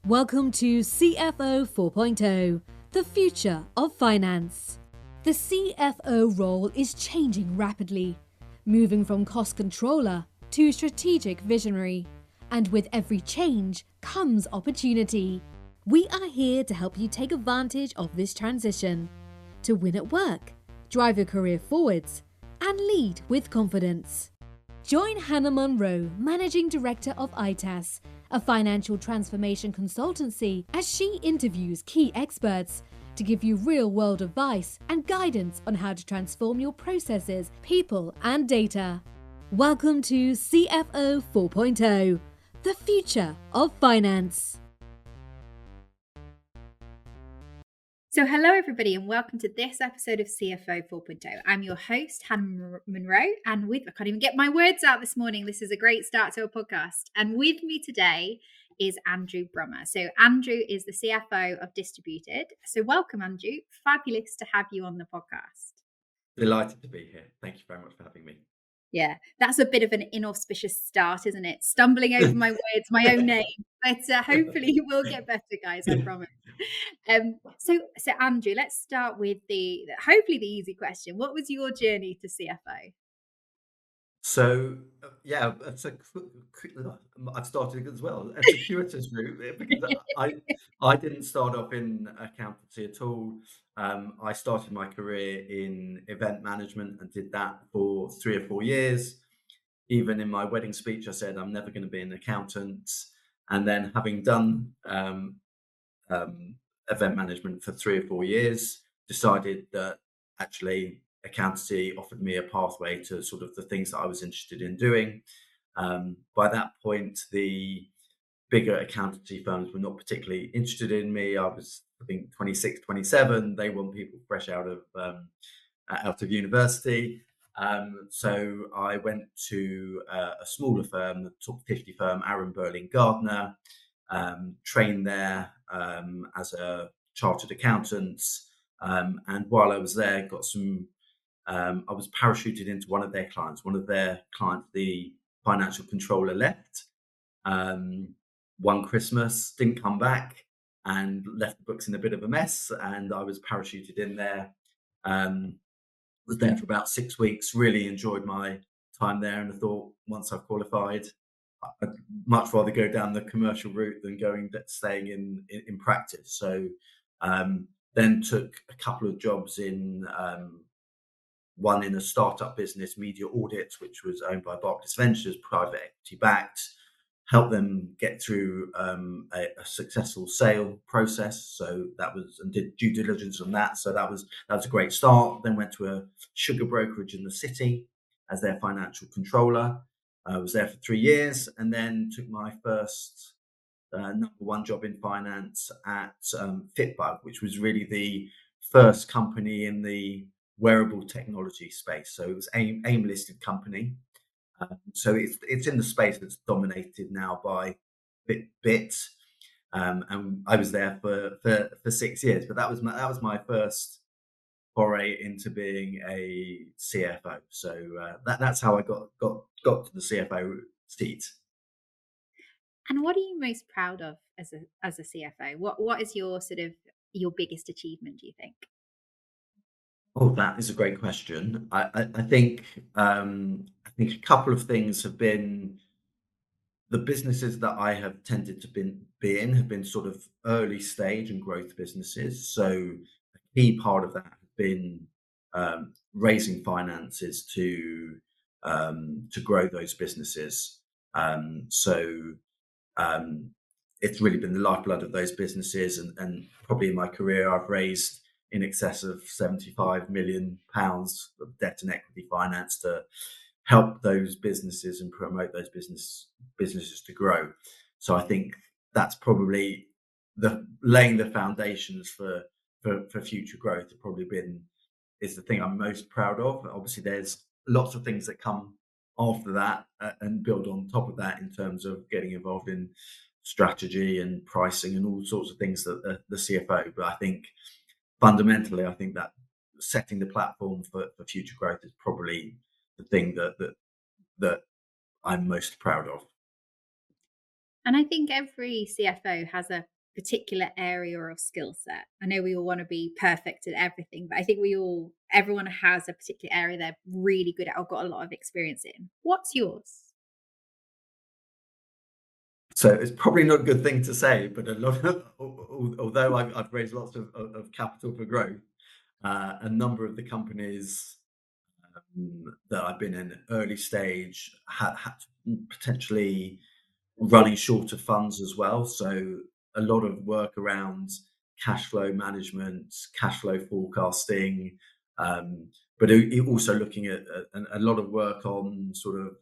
Welcome to CFO 4.0, the future of finance. The CFO role is changing rapidly, moving from cost controller to strategic visionary. And with every change comes opportunity. We are here to help you take advantage of this transition, to win at work, drive your career forwards, and lead with confidence. Join Hannah Munro, Managing Director of ITAS, a financial transformation consultancy, as she interviews key experts to give you real-world advice and guidance on how to transform your processes, people, and data. Welcome to CFO 4.0, the future of finance. So hello everybody and welcome to this episode of CFO 4.0. I'm your host, Hannah Munro, and I can't even get my words out this morning. This is a great start to a podcast. And with me today is Andrew Brummer. So Andrew is the CFO of Distributed. So welcome, Andrew. Fabulous to have you on the podcast. Delighted to be here. Thank you very much for having me. Yeah, that's a bit of an inauspicious start, isn't it? Stumbling over my words, my own name. But hopefully it will get better, guys, I promise. So Andrew, let's start with hopefully the easy question. What was your journey to CFO? So yeah, I've started as well. A circuitous route because I didn't start off in accountancy at all. I started my career in event management and did that for 3 or 4 years. Even in my wedding speech, I said I'm never going to be an accountant. And then having done event management for 3 or 4 years, decided that actually accountancy offered me a pathway to sort of the things that I was interested in doing. By that point, the bigger accountancy firms were not particularly interested in me. I was, I think, 26, 27. They want people fresh out of university. So I went to a smaller firm, the top 50 firm, Aaron Burling Gardner, trained there as a chartered accountant. And while I was there, I was parachuted into one of their clients. One of their clients, the financial controller, left one Christmas, didn't come back, and left the books in a bit of a mess. And I was parachuted in there. Was there for about 6 weeks. Really enjoyed my time there, and I thought once I've qualified, I'd much rather go down the commercial route than staying in practice. So then took a couple of jobs in one in a startup business, Media Audit, which was owned by Barclays Ventures, private equity backed. Helped them get through a successful sale process. So and did due diligence on that. So that was a great start. Then went to a sugar brokerage in the city as their financial controller. I was there for 3 years, and then took my first number one job in finance at Fitbug, which was really the first company in the wearable technology space. So it was AIM listed company. So it's in the space that's dominated now by Fitbit. And I was there for 6 years, but that was my first foray into being a CFO. So that's how I got to the CFO seat. And what are you most proud of as a CFO? What is your your biggest achievement, do you think? Oh, that is a great question. I think a couple of things have been the businesses that I have tended to be in have been sort of early stage and growth businesses. So a key part of that has been raising finances to grow those businesses. So it's really been the lifeblood of those businesses, and probably in my career I've raised in excess of £75 million of debt and equity finance to help those businesses and promote those businesses to grow. So I think that's probably laying the foundations for future growth is the thing I'm most proud of. Obviously, there's lots of things that come after that and build on top of that in terms of getting involved in strategy and pricing and all sorts of things that the CFO. But I think fundamentally, I think that setting the platform for future growth is probably the thing that I'm most proud of. And I think every CFO has a particular area or skill set. I know we all want to be perfect at everything, but I think everyone has a particular area they're really good at or got a lot of experience in. What's yours? So it's probably not a good thing to say, but a lot of, although I've raised lots of capital for growth, a number of the companies that I've been in early stage had potentially running short of funds as well. So a lot of work around cash flow management, cash flow forecasting, um, but also looking at a lot of work on sort of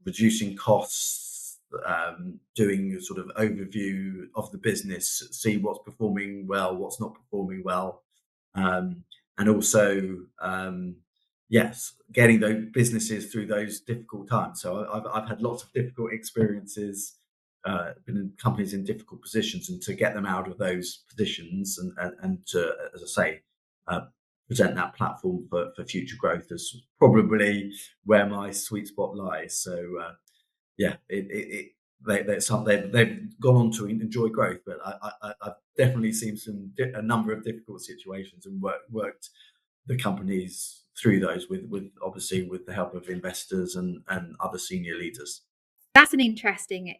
reducing costs, doing a sort of overview of the business, see what's performing well, what's not performing well, and also, yes, getting those businesses through those difficult times. So I've had lots of difficult experiences, been in companies in difficult positions, and to get them out of those positions and to, as I say, uh, present that platform for future growth is probably where my sweet spot lies. So yeah, they've gone on to enjoy growth, but I've definitely seen a number of difficult situations and worked the companies through those with obviously with the help of investors and other senior leaders. That's an interesting,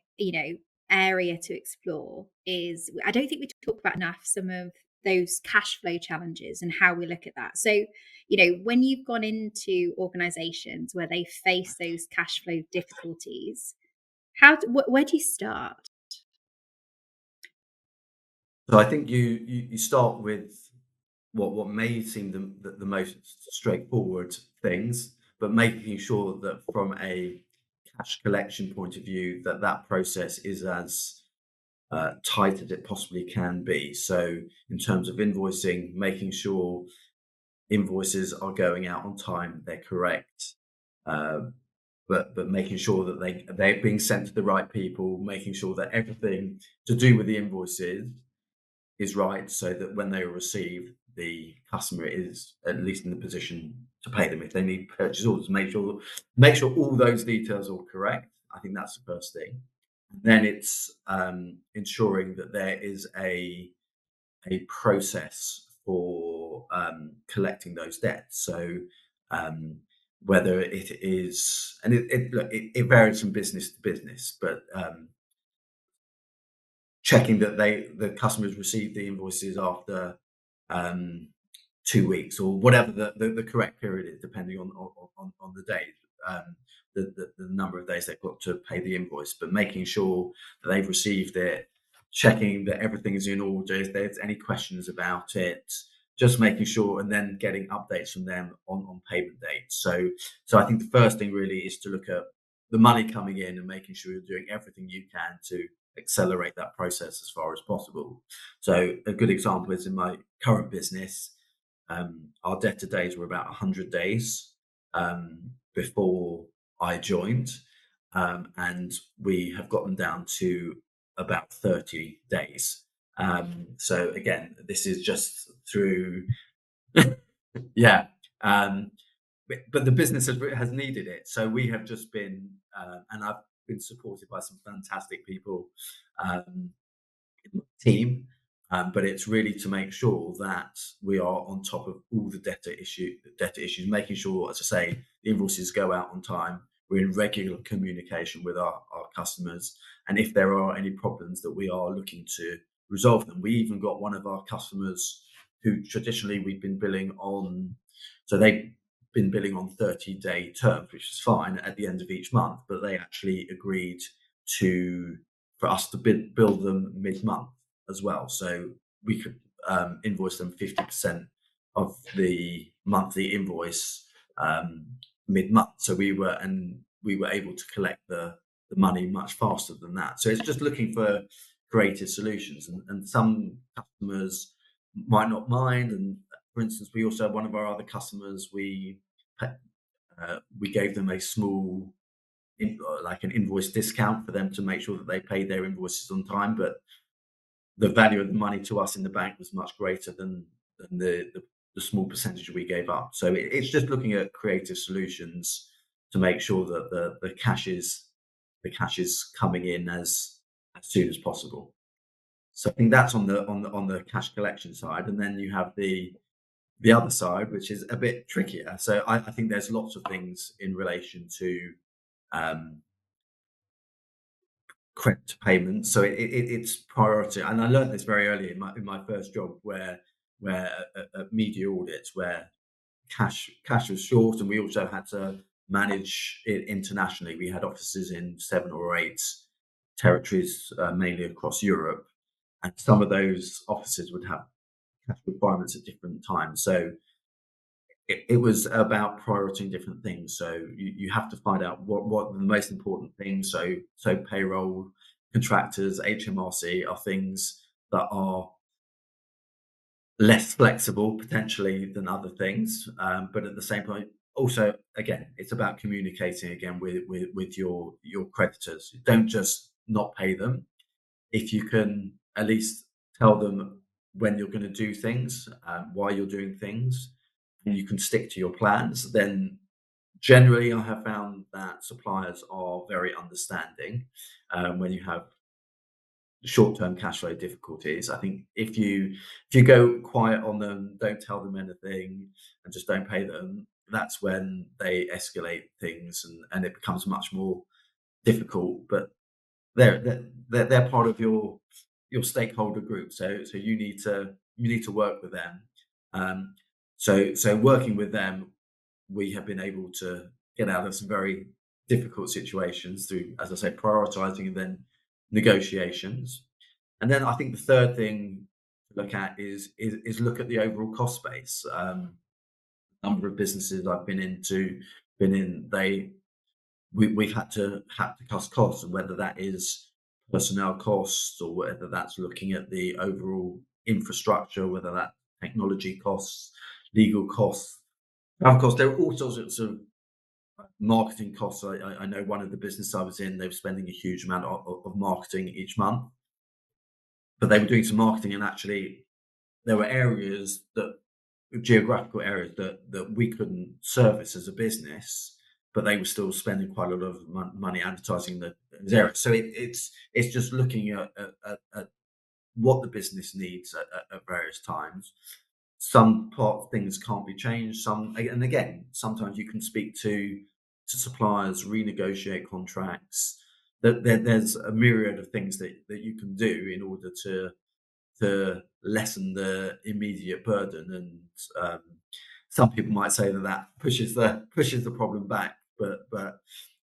area to explore. Is I don't think we talk about enough some of those cash flow challenges and how we look at that. So, when you've gone into organizations where they face those cash flow difficulties, where do you start? So I think you start with what may seem the most straightforward things, but making sure that from a cash collection point of view, that process is as tight as it possibly can be. So in terms of invoicing, making sure invoices are going out on time, they're correct, uh, but making sure that they're being sent to the right people, making sure that everything to do with the invoices is right, so that when they are received, the customer is at least in the position to pay them. If they need purchase orders, make sure all those details are correct. I think that's the first thing. Then it's ensuring that there is a process for collecting those debts. So whether it is, and it varies from business to business, but checking that the customers receive the invoices after um, 2 weeks or whatever the correct period is, depending on the day, the number of days they've got to pay the invoice, but making sure that they've received it, checking that everything is in order, if there's any questions about it, just making sure, and then getting updates from them on payment dates. So I think the first thing really is to look at the money coming in and making sure you're doing everything you can to accelerate that process as far as possible. So a good example is in my current business, our debtor days were about 100 days before I joined, and we have got them down to about 30 days. So again, this is just through, yeah. But the business has needed it. So we have just been, and I've been supported by some fantastic people um, team, but it's really to make sure that we are on top of all the debtor issues, making sure, as I say, the invoices go out on time. We're in regular communication with our customers, and if there are any problems, that we are looking to resolve them. We even got one of our customers who traditionally we've been billing on, so they've been billing on 30-day terms, which is fine at the end of each month, but they actually agreed for us to bill them mid-month as well. So we could invoice them 50% of the monthly invoice mid-month. So we were able to collect the money much faster than that. So it's just looking for creative solutions, and some customers might not mind. And for instance, we also had one of our other customers. We gave them a small like an invoice discount for them to make sure that they paid their invoices on time, but the value of the money to us in the bank was much greater than the small percentage we gave up. So it's just looking at creative solutions to make sure that the cash is the cash is coming in as soon as possible. So I think that's on the cash collection side, and then you have the other side, which is a bit trickier. So I think there's lots of things in relation to credit payments. So it's priority, and I learned this very early in my first job, where at media audits, where cash was short, and we also had to manage it internationally. We had offices in 7 or 8 territories, mainly across Europe, and some of those offices would have cash requirements at different times. So it was about prioritizing different things. So you have to find out what the most important things. So payroll, contractors, HMRC are things that are less flexible potentially than other things, but at the same point, also again, it's about communicating again with your creditors. Don't just not pay them. If you can at least tell them when you're going to do things, why you're doing things, and you can stick to your plans, then generally I have found that suppliers are very understanding when you have short-term cash flow difficulties. I think if you go quiet on them, don't tell them anything, and just don't pay them, that's when they escalate things, and it becomes much more difficult. But they're part of your stakeholder group, so you need to work with them. So working with them, we have been able to get out of some very difficult situations through, as I say, prioritizing and then negotiations. And then I think the third thing to look at is look at the overall cost base. Number of businesses I've been in, we've had to cut costs, whether that is personnel costs or whether that's looking at the overall infrastructure, whether that technology costs, legal costs. Of course, there are all sorts of marketing costs. I know one of the business I was in, they were spending a huge amount of marketing each month, but they were doing some marketing, and actually there were geographical areas that we couldn't service as a business, but they were still spending quite a lot of money advertising those areas. So it's just looking at what the business needs at various times. Some things can't be changed. And again, sometimes you can speak to suppliers, renegotiate contracts. There's a myriad of things that you can do in order to lessen the immediate burden. And some people might say that pushes the problem back, but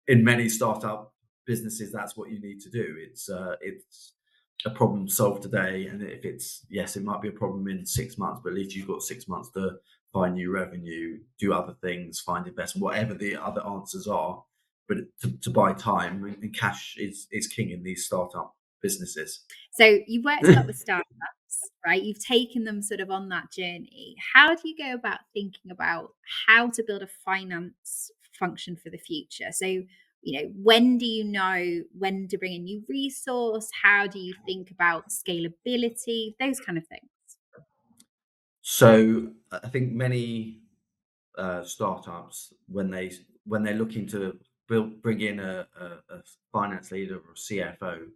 in many startup businesses, that's what you need to do. It's a problem solved today, and if it might be a problem in 6 months, but at least you've got 6 months to find new revenue, do other things, find investment, whatever the other answers are. But to buy time, and cash is king in these startup businesses. So you've worked a lot with startups, right? You've taken them sort of on that journey. How do you go about thinking about how to build a finance function for the future? So, when do you know when to bring a new resource? How do you think about scalability? Those kind of things. So I think many startups, when they're looking to bring in a finance leader or a CFO,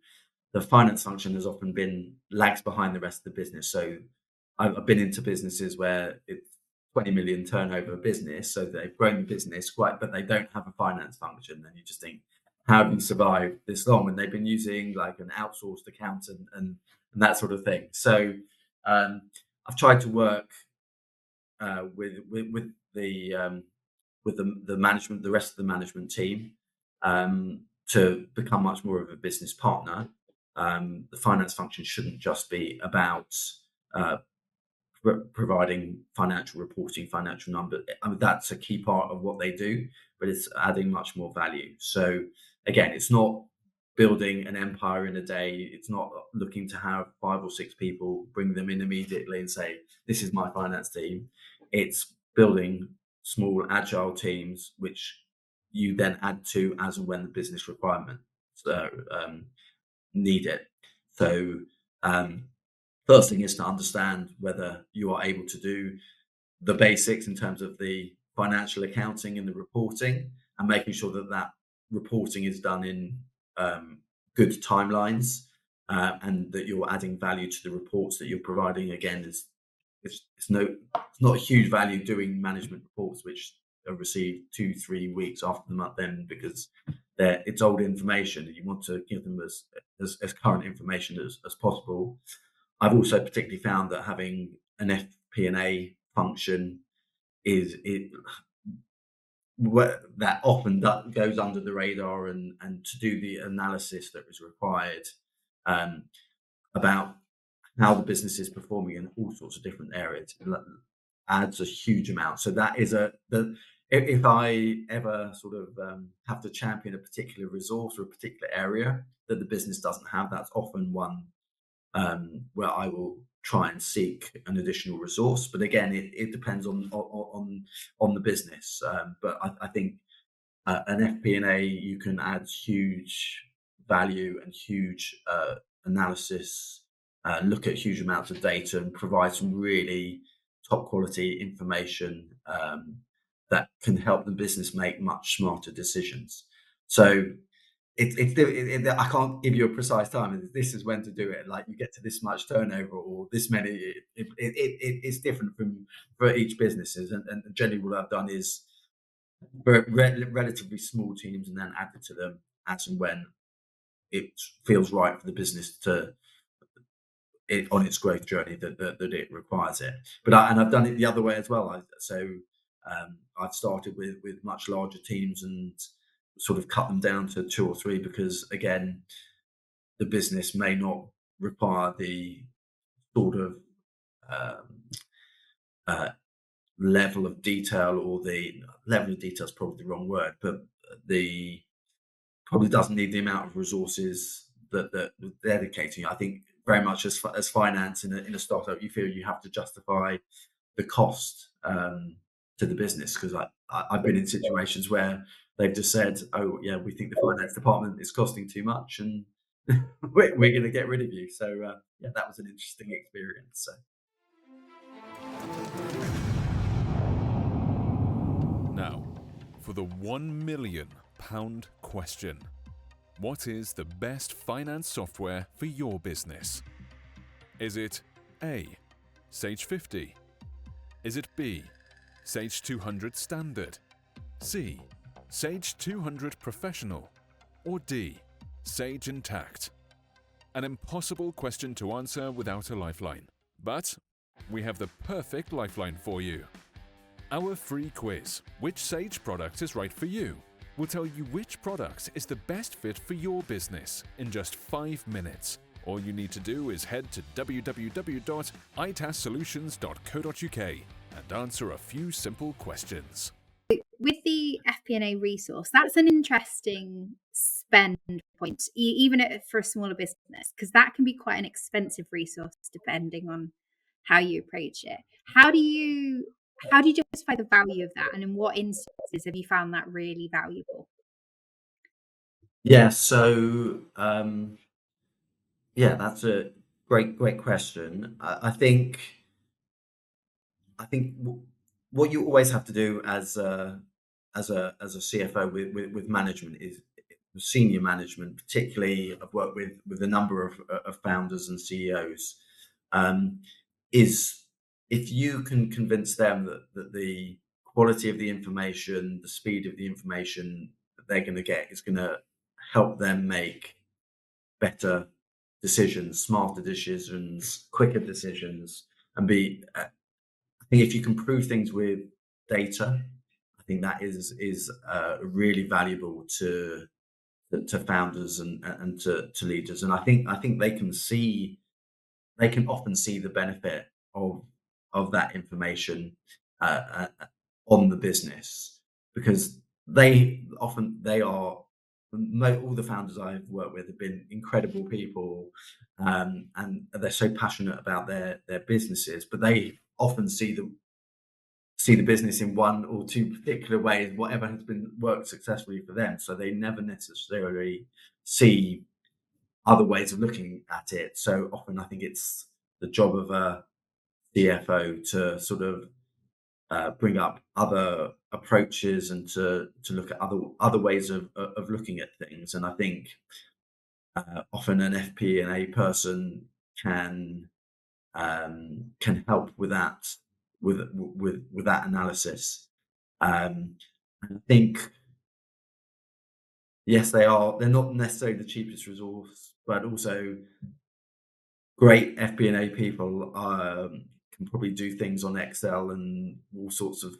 the finance function has often been lags behind the rest of the business. So I've been into businesses where it's 20 million turnover business, so they've grown the business quite, but they don't have a finance function. And you just think, how do you survive this long? And they've been using like an outsourced accountant and that sort of thing. So I've tried to work with the management, the rest of the management team, to become much more of a business partner. The finance function shouldn't just be about providing financial reporting, financial numbers. I mean, that's a key part of what they do, but it's adding much more value. So again, it's not building an empire in a day. It's not looking to have 5 or 6 people, bring them in immediately and say, this is my finance team. It's building small agile teams, which you then add to as and when the business requirements need it. So first thing is to understand whether you are able to do the basics in terms of the financial accounting and the reporting, and making sure that reporting is done in good timelines, and that you're adding value to the reports that you're providing. Again, it's not a huge value doing management reports which are received 2-3 weeks after the month end, because it's old information and you want to give them as current information as possible. I've also particularly found that having an FP&A function that often goes under the radar, and to do the analysis that is required about how the business is performing in all sorts of different areas adds a huge amount. So that is if I ever sort of have to champion a particular resource or a particular area that the business doesn't have, that's often one where I will try and seek an additional resource. But again, it depends on the business. But I think an FP&A, you can add huge value and huge analysis, look at huge amounts of data and provide some really top quality information that can help the business make much smarter decisions. So I can't give you a precise time. This is when to do it. Like, you get to this much turnover or this many. It's different for each businesses. And generally, what I've done is relatively small teams and then added to them as and when it feels right for the business on its growth journey that it requires it. But I've done it the other way as well. I've started with much larger teams and sort of cut them down to 2 or 3, because again, the business may not require the sort of level of detail, or the level of detail is probably the wrong word, but the probably doesn't need the amount of resources that they're dedicating. I think very much as finance in a startup, you feel you have to justify the cost to the business, because I've been in situations where they've just said, oh yeah, we think the finance department is costing too much and we're going to get rid of you. So yeah, that was an interesting experience. So. Now, for the £1 million question. What is the best finance software for your business? Is it A, Sage 50? Is it B, Sage 200 Standard? C, Sage 200 Professional? Or D, Sage Intact? An impossible question to answer without a lifeline. But we have the perfect lifeline for you. Our free quiz, Which Sage Product is Right for You, will tell you which product is the best fit for your business in just 5 minutes. All you need to do is head to www.itassolutions.co.uk and answer a few simple questions. With the FP&A resource, that's an interesting spend point, even for a smaller business, because that can be quite an expensive resource depending on how you approach it. How do you justify the value of that, and in what instances have you found that really valuable? Yeah, so that's a great question. I think what you always have to do as a CFO with management is senior management, particularly I've worked with a number of founders and CEOs, is if you can convince them that the quality of the information, the speed of the information that they're going to get is going to help them make better decisions, smarter decisions, quicker decisions, and I think if you can prove things with data, I think that is really valuable to founders and to leaders. And I think they can often see the benefit of that information on the business, because all the founders I've worked with have been incredible people, and they're so passionate about their businesses, but they often see the business in one or two particular ways, whatever has been worked successfully for them. So they never necessarily see other ways of looking at it. So often I think it's the job of a CFO to sort of bring up other approaches and to look at other ways of looking at things. And I think often an FP&A person can help with that with that analysis. I think yes, they're not necessarily the cheapest resource, but also great FP&A people can probably do things on Excel and all sorts of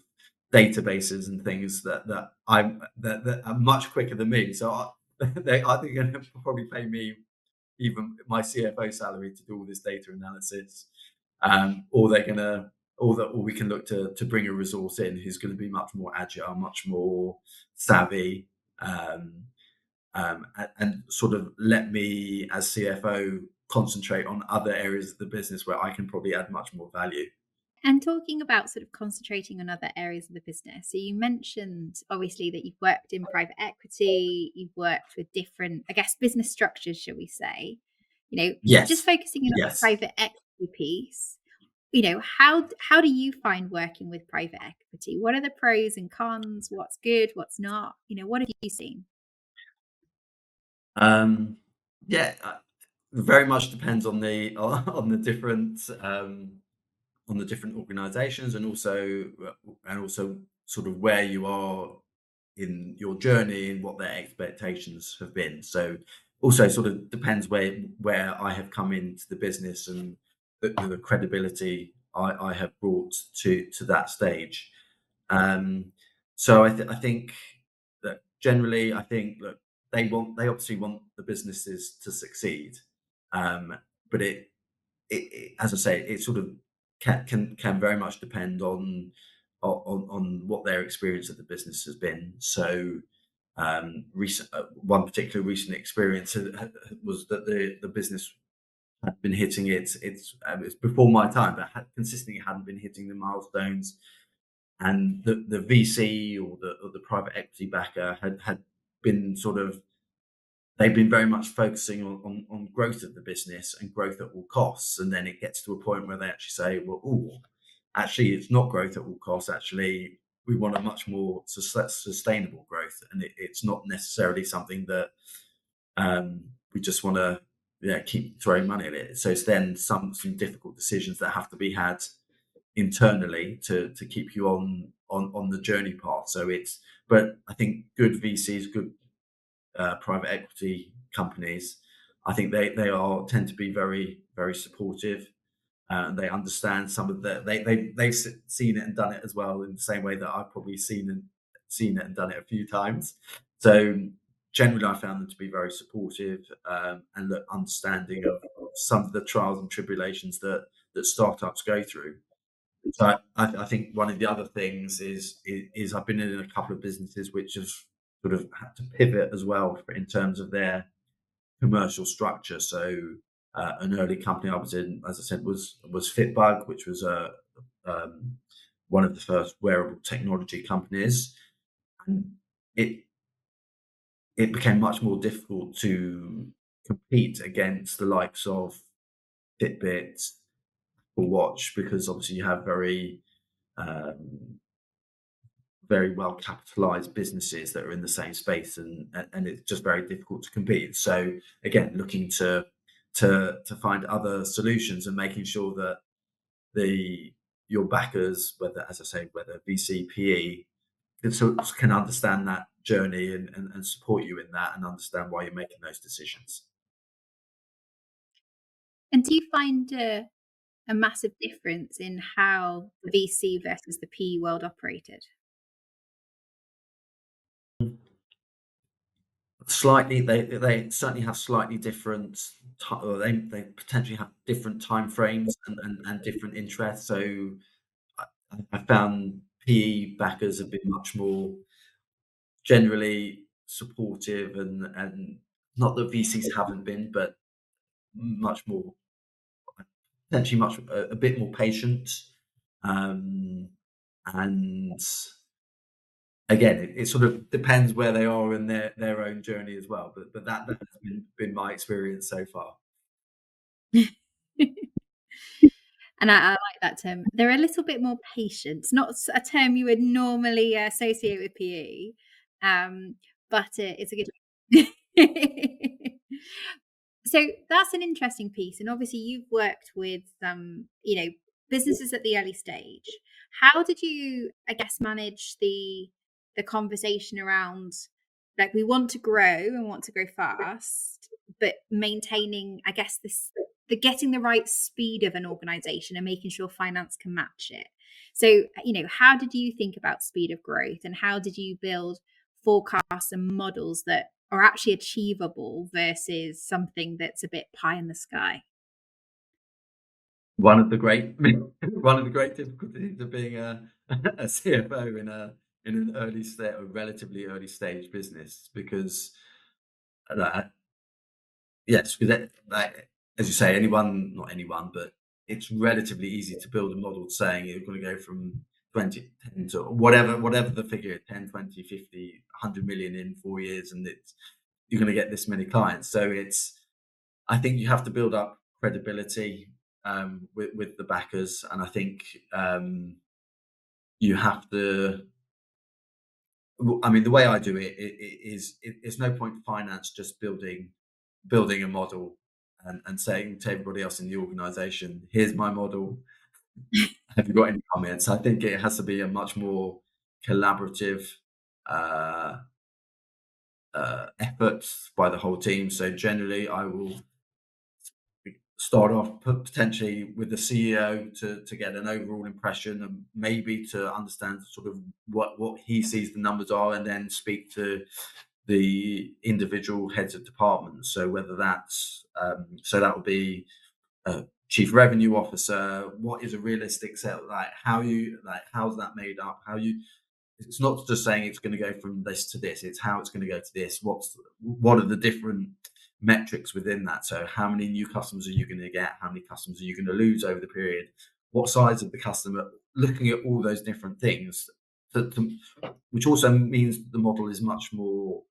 databases and things that are much quicker than me. So I think they're going to probably pay me even my CFO salary to do all this data analysis, or they're going to, or we can look to bring a resource in who's going to be much more agile, much more savvy, and sort of let me as CFO concentrate on other areas of the business where I can probably add much more value. And talking about sort of concentrating on other areas of the business, so you mentioned obviously that you've worked in private equity, you've worked with different, I guess, business structures, shall we say? Yes. Just focusing on the private equity piece. How do you find working with private equity? What are the pros and cons? What's good? What's not? What have you seen? Very much depends on the different on the different organizations, and also sort of where you are in your journey and what their expectations have been. So also sort of depends where I have come into the business and the credibility I have brought to that stage. So I think that generally, I think that they obviously want the businesses to succeed, but it as I say, it sort of can very much depend on what their experience of the business has been. So one particular recent experience was that the business had been hitting it's before my time, but consistently hadn't been hitting the milestones, and the VC or the private equity backer had been sort of, they've been very much focusing on growth of the business and growth at all costs. And then it gets to a point where they actually say, well, actually, it's not growth at all costs. Actually, we want a much more sustainable growth. And it's not necessarily something that we just want to keep throwing money at it. So it's then some difficult decisions that have to be had internally to keep you on the journey path. So but I think good VCs, good private equity companies, I think they tend to be very, very supportive. They understand some of they've seen it and done it as well, in the same way that I've probably seen it and done it a few times. So generally, I found them to be very supportive and understanding of some of the trials and tribulations that startups go through. So I think one of the other things is I've been in a couple of businesses which have sort of had to pivot as well in terms of their commercial structure. So an early company I was in, as I said, was Fitbug, which was one of the first wearable technology companies, and it became much more difficult to compete against the likes of Fitbit or Watch, because obviously you have very well capitalized businesses that are in the same space, and it's just very difficult to compete. So again, looking to find other solutions and making sure that your backers, whether VC, PE, can understand that journey and support you in that, and understand why you're making those decisions. And do you find a massive difference in how the VC versus the PE world operated? Slightly, they certainly have slightly different. They potentially have different time frames and different interests. So I found PE backers have been much more generally supportive, and not that VCs haven't been, but much more, potentially a bit more patient. And again, it sort of depends where they are in their own journey as well. But that has been my experience so far. And I like that term. They're a little bit more patient. It's not a term you would normally associate with PE, but it's a good. So that's an interesting piece, and obviously you've worked with businesses at the early stage. How did you, I guess, manage the conversation around, like, we want to grow and want to grow fast, but maintaining, I guess, the getting the right speed of an organization and making sure finance can match it. So, how did you think about speed of growth, and how did you build forecasts and models that are actually achievable versus something that's a bit pie in the sky? One of the great difficulties of being a CFO in an a relatively early stage business, because uh, yes, because as you say, not anyone, but it's relatively easy to build a model saying you're going to go from 10 to whatever the figure, 10, 20, 50, 100 million in 4 years, and you're going to get this many clients. So I think you have to build up credibility with the backers, and I think you have to. I mean, the way I do it's no point finance just building a model and saying to everybody else in the organization, here's my model, have you got any comments? I think it has to be a much more collaborative uh, effort by the whole team. So generally I will start off potentially with the CEO to get an overall impression, and maybe to understand sort of what he sees the numbers are, and then speak to the individual heads of departments. So whether that's so that would be chief revenue officer, what is a realistic sale, how's that made up, it's not just saying it's going to go from this to this, it's how it's going to go to this, what are the different metrics within that. So how many new customers are you going to get, how many customers are you going to lose over the period, what size of the customer, looking at all those different things, which also means the model is much more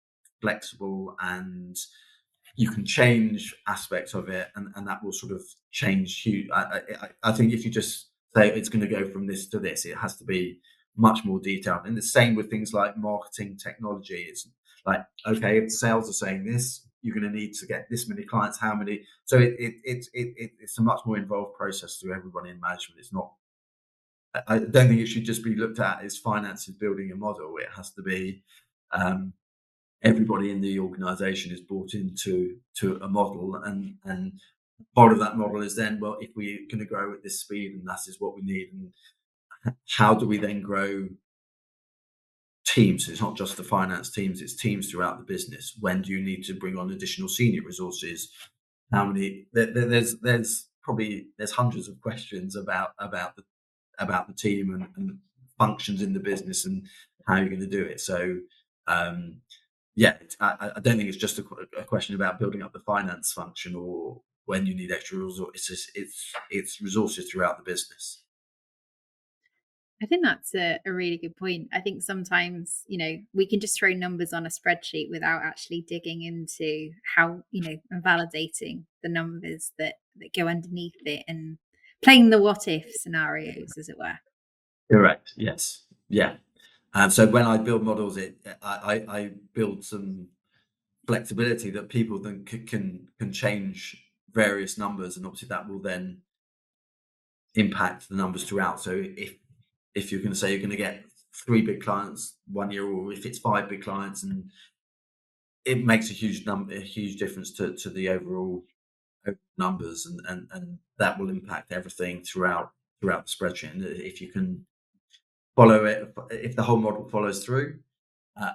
flexible, and you can change aspects of it, and that will sort of change huge. I think if you just say it's going to go from this to this, it has to be much more detailed. And the same with things like marketing technology. It's like, okay, if sales are saying this, you're going to need to get this many clients, how many. So it's a much more involved process through everybody in management. It's not. I don't think it should just be looked at as finance is building a model. It has to be everybody in the organization is bought into a model, and part of that model is then, well, if we're going to grow at this speed and that is what we need, and how do we then grow teams? It's not just the finance teams, it's teams throughout the business. When do you need to bring on additional senior resources? How many? There's hundreds of questions about the team and functions in the business and how you're going to do it. So I don't think it's just a question about building up the finance function or when you need extra resources. It's resources throughout the business. I think that's a really good point. I think sometimes, we can just throw numbers on a spreadsheet without actually digging into how, and validating the numbers that go underneath it, and playing the what if scenarios, as it were. Correct. Yes. Yeah. So when I build models, I build some flexibility that people then can change various numbers, and obviously that will then impact the numbers throughout. So if you're going to say you're going to get 3 big clients 1 year, or if it's 5 big clients, and it makes a huge difference to the overall numbers, and that will impact everything throughout the spreadsheet. And if you can follow it, if the whole model follows through,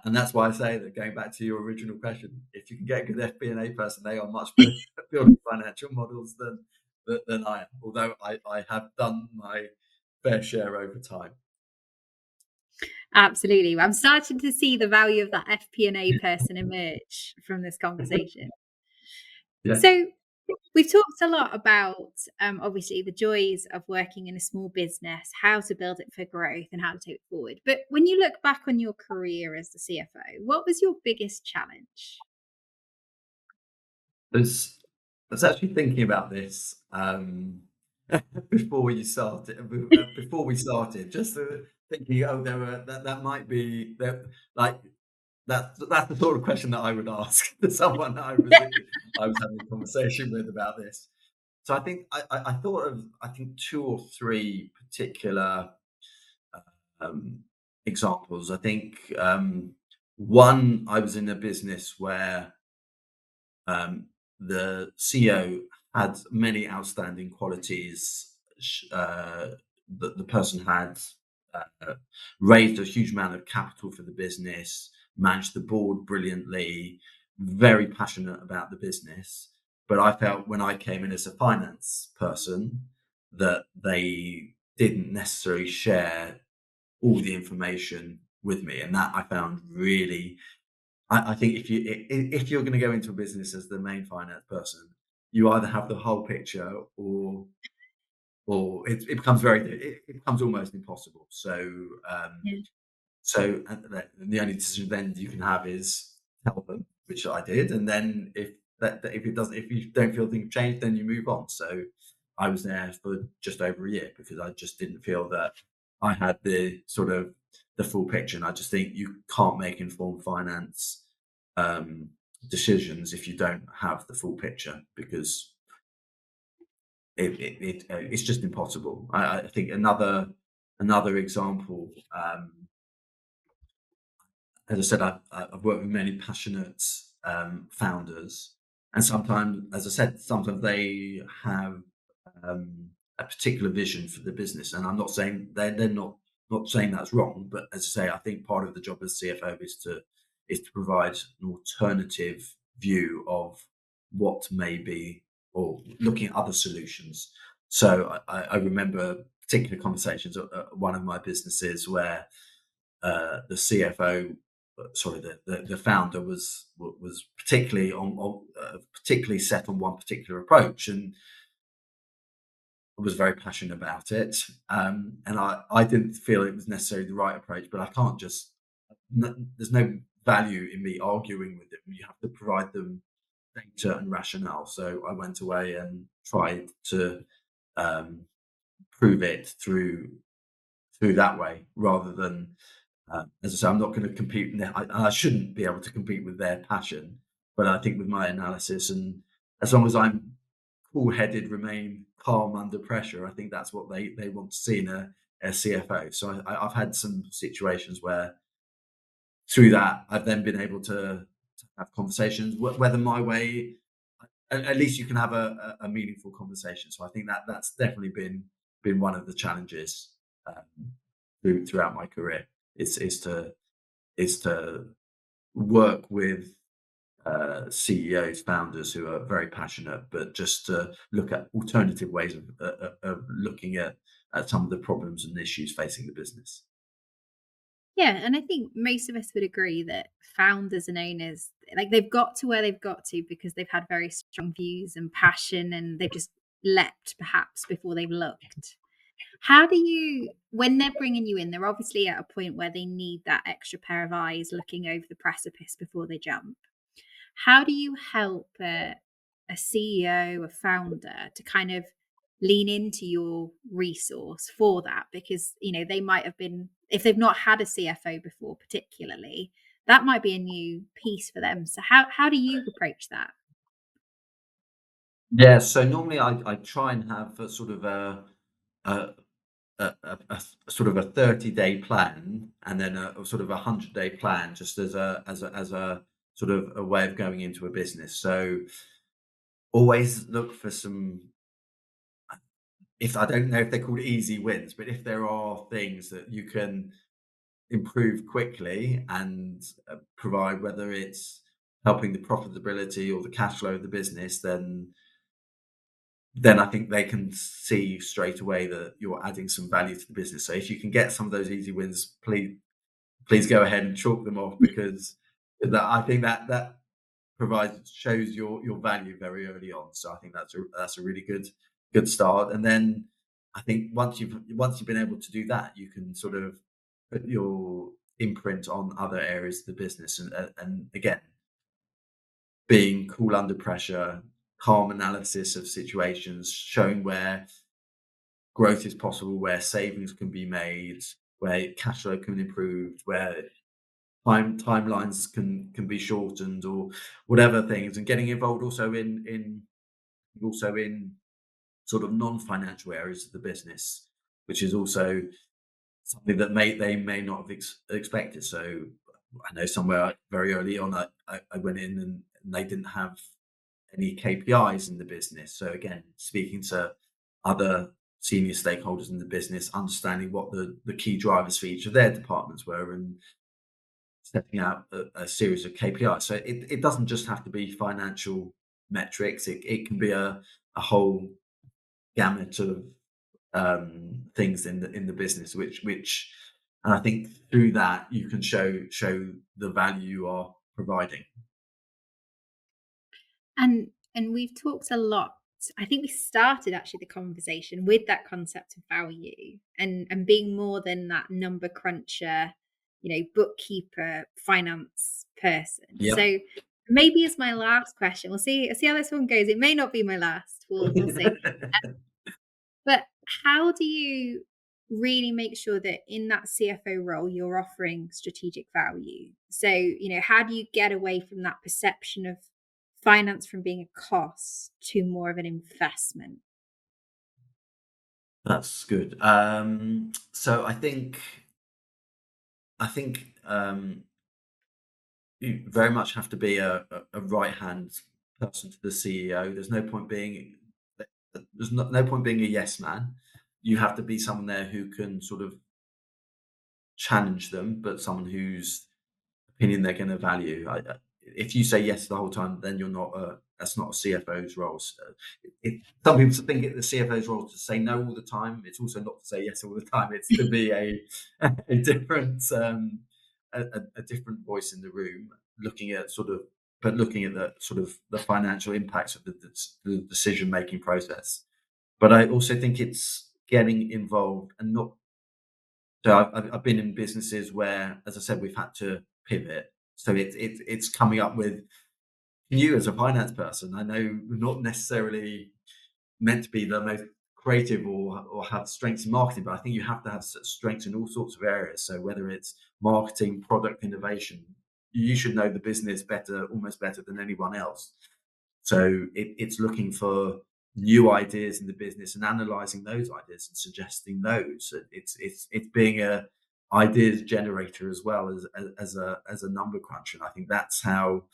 and that's why I say that, going back to your original question, if you can get a good FP&A person, they are much better at building financial models than I am, although I have done my fair share over time. Absolutely. I'm starting to see the value of that FP&A person emerge from this conversation. Yeah. So we've talked a lot about, obviously, the joys of working in a small business, how to build it for growth, and how to take it forward. But when you look back on your career as the CFO, what was your biggest challenge? I was actually thinking about this before you started, before we started, just thinking, oh, that might be that, like that's the sort of question that I would ask to someone that I was having a conversation with about this. So I think I thought of, I think, two or three particular um, examples. I think one, I was in a business where um, the CEO had many outstanding qualities. The person had uh, raised a huge amount of capital for the business, managed the board brilliantly, very passionate about the business. But I felt when I came in as a finance person that they didn't necessarily share all the information with me, and that I found really. I think if you're going to go into a business as the main finance person, you either have the whole picture or it becomes it becomes almost impossible. Yeah. So the only decision then you can have is tell them, which I did, and then if you don't feel things change, then you move on. So I was there for just over a year because I just didn't feel that I had the sort of the full picture, and I just think you can't make informed finance um, decisions if you don't have the full picture, because it's just impossible. I think another example. As I said, I've worked with many passionate founders, and sometimes, as I said, sometimes they have um, a particular vision for the business, and I'm not saying they're not saying that's wrong, but as I say, I think part of the job as CFO is to provide an alternative view of what may be, or looking at other solutions. So I remember particular conversations at one of my businesses where the CFO, sorry, the founder was particularly particularly set on one particular approach, and was very passionate about it. And I didn't feel it was necessarily the right approach, but I can't just. There's no value in me arguing with them. You have to provide them data and rationale. So I went away and tried to um, prove it through that way, rather than as I say, I'm not going to compete. I shouldn't be able to compete with their passion, but I think with my analysis, and as long as I'm cool-headed, remain calm under pressure, I think that's what they want to see in a CFO. So I've had some situations where through that I've then been able to have conversations. Whether my way, at least you can have a meaningful conversation. So I think that's definitely been one of the challenges throughout my career. Is to work with CEOs, founders who are very passionate, but just to look at alternative ways of looking at some of the problems and issues facing the business. Yeah, and I think most of us would agree that founders and owners, like, they've got to where they've got to because they've had very strong views and passion, and they've just leapt perhaps before they've looked. How do you, when they're bringing you in, they're obviously at a point where they need that extra pair of eyes looking over the precipice before they jump. How do you help a CEO, a founder, to kind of lean into your resource for that? Because, they might have been, if they've not had a CFO before, particularly, that might be a new piece for them. So how do you approach that? Yeah, so normally I try and have a sort of a, a sort of a 30-day plan, and then a sort of 100-day plan, just as a sort of a way of going into a business. So always look for some, if I don't know if they're called easy wins, but if there are things that you can improve quickly and provide, whether it's helping the profitability or the cash flow of the business, then I think they can see straight away that you're adding some value to the business. So if you can get some of those easy wins, please go ahead and chalk them off, because I think that shows your value very early on. So I think that's a really good start. And then I think once you've been able to do that, you can sort of put your imprint on other areas of the business, and again, being cool under pressure, calm analysis of situations, showing where growth is possible, where savings can be made, where cash flow can be improved, where timelines can be shortened, or whatever things, and getting involved also in sort of non-financial areas of the business, which is also something that they may not have expected. So I know somewhere very early on, I went in and they didn't have any KPIs in the business. So again, speaking to other senior stakeholders in the business, understanding what the key drivers for each of their departments were, and setting out a series of KPIs. So it doesn't just have to be financial metrics. It can be a whole gamut of things in the business, which and I think through that you can show the value you are providing. And we've talked a lot. I think we started actually the conversation with that concept of value and being more than that number cruncher, bookkeeper, finance person. Yep. So maybe as my last question, we'll see how this one goes. It may not be my last. We'll see. But how do you really make sure that in that CFO role you're offering strategic value? So, how do you get away from that perception of finance from being a cost to more of an investment? That's good. So I think you very much have to be a right hand person to the CEO. There's no point being a yes man. You have to be someone there who can sort of challenge them, but someone whose opinion they're going to value. If you say yes the whole time, then that's not a CFO's role. So some people think the CFO's role is to say no all the time. It's also not to say yes all the time. It's to be a different a different voice in the room, looking at the financial impacts of the decision making process. But I also think it's getting involved and not. So I've been in businesses where, as I said, we've had to pivot. So it's coming up with you as a finance person. I know we're not necessarily meant to be the most creative or have strengths in marketing, but I think you have to have strengths in all sorts of areas. So whether it's marketing, product innovation, you should know the business almost better than anyone else. So it's looking for new ideas in the business and analyzing those ideas and suggesting those. It's being a ideas generator as well as a number cruncher. And I think that's how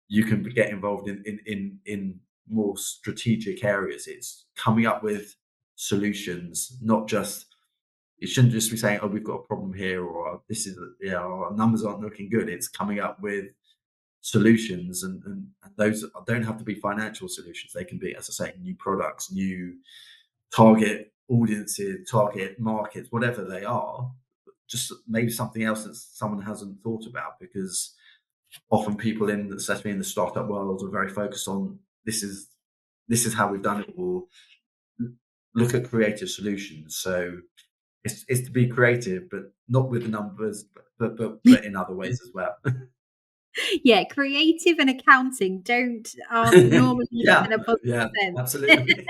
you can get involved in more strategic areas. It's coming up with solutions, not just. It shouldn't just be saying, "Oh, we've got a problem here," or "This is, our numbers aren't looking good." It's coming up with solutions, and those don't have to be financial solutions. They can be, as I say, new products, new target audiences, target markets, whatever they are. Just maybe something else that someone hasn't thought about, because often people especially in the startup world, are very focused on this is how we've done it, or look at creative solutions. So it's to be creative, but not with the numbers, but in other ways as well. Yeah, creative and accounting aren't normally in a positive sense. Absolutely.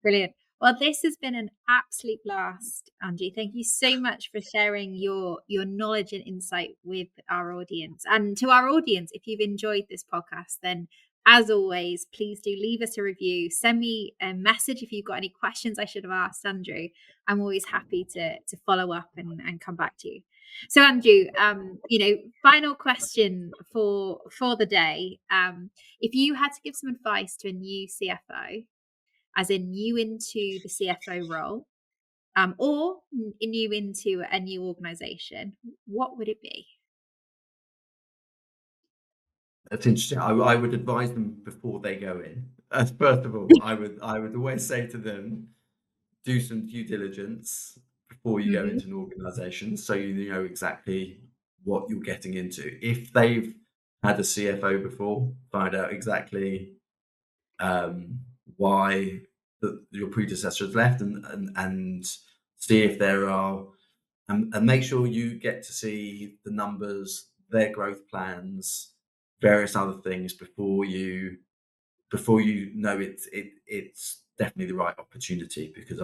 Brilliant. Well, this has been an absolute blast, Andrew. Thank you so much for sharing your knowledge and insight with our audience. And to our audience, if you've enjoyed this podcast, then as always, please do leave us a review. Send me a message if you've got any questions I should have asked Andrew. I'm always happy to follow up and come back to you. So Andrew, final question for the day. If you had to give some advice to a new CFO, as in new into the CFO role, or new into a new organization, what would it be? That's interesting. I would advise them before they go in. First of all, I would always say to them, do some due diligence before you go into an organization, so you know exactly what you're getting into. If they've had a CFO before, find out exactly why your predecessors left, and see if there are, and make sure you get to see the numbers, their growth plans, various other things before you know it's definitely the right opportunity, because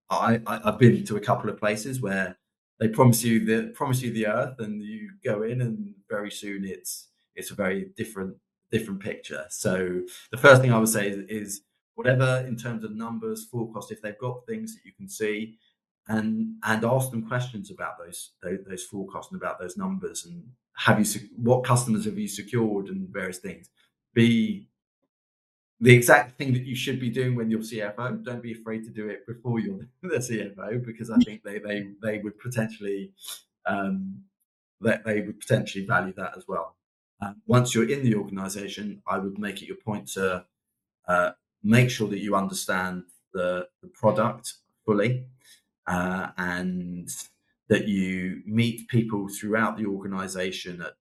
I've been to a couple of places where they promise you the earth, and you go in, and very soon it's a very different picture. So the first thing I would say is whatever in terms of numbers, forecast, if they've got things that you can see, and ask them questions about those forecasts and about those numbers, and what customers have you secured, and various things. Be the exact thing that you should be doing when you're CFO. Don't be afraid to do it before you're the CFO, because I think they would potentially value that as well. Once you're in the organisation, I would make it your point to make sure that you understand the product fully, and that you meet people throughout the organisation at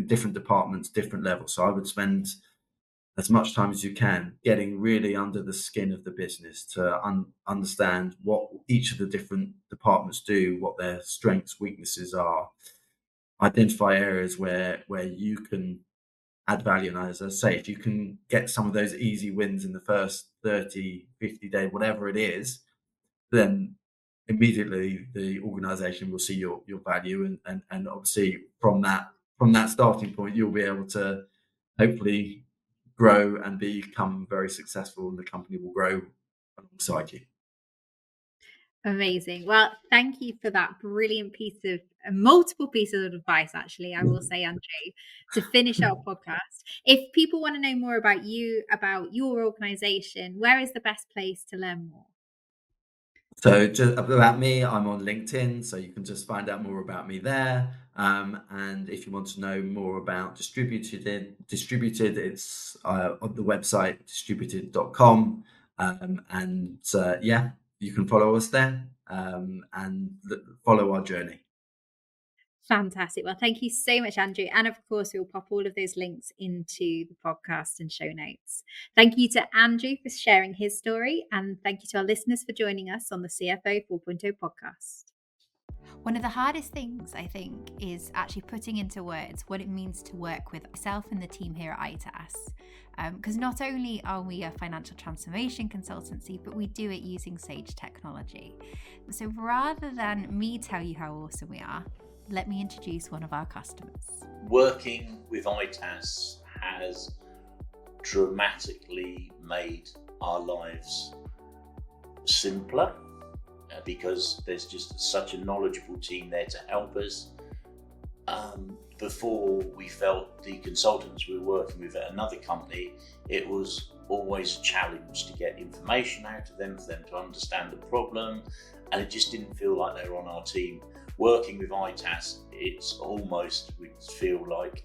different departments, different levels. So I would spend as much time as you can getting really under the skin of the business to understand what each of the different departments do, what their strengths, weaknesses are, identify areas where you can add value. And as I say, if you can get some of those easy wins in the first 30, 50 days, whatever it is, then immediately the organization will see your value, and obviously from that starting point, you'll be able to hopefully grow and become very successful, and the company will grow alongside you. Amazing. Well, thank you for that brilliant multiple pieces of advice, actually, I will say, Andrew, to finish our podcast. If people want to know more about you, about your organization, where is the best place to learn more? So just about me, I'm on LinkedIn, so you can just find out more about me there. And if you want to know more about distributed, it's on the website distributed.com. And you can follow us there, and follow our journey. Fantastic. Well, thank you so much, Andrew. And of course, we'll pop all of those links into the podcast and show notes. Thank you to Andrew for sharing his story. And thank you to our listeners for joining us on the CFO 4.0 podcast. One of the hardest things, I think, is actually putting into words what it means to work with myself and the team here at ITAS. Because not only are we a financial transformation consultancy, but we do it using Sage technology. So rather than me tell you how awesome we are, let me introduce one of our customers. Working with ITAS has dramatically made our lives simpler, because there's just such a knowledgeable team there to help us. Before, we felt the consultants we were working with at another company, it was always a challenge to get information out of them, for them to understand the problem, and it just didn't feel like they were on our team. Working with ITAS, it's almost, we feel like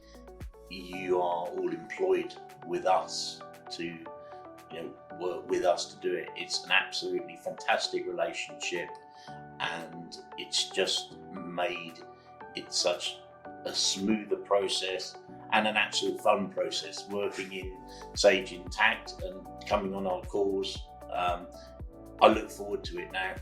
you are all employed with us to work with us to do it. It's an absolutely fantastic relationship, and it's just made it such a smoother process and an absolute fun process, working in Sage Intact and coming on our calls. I look forward to it now.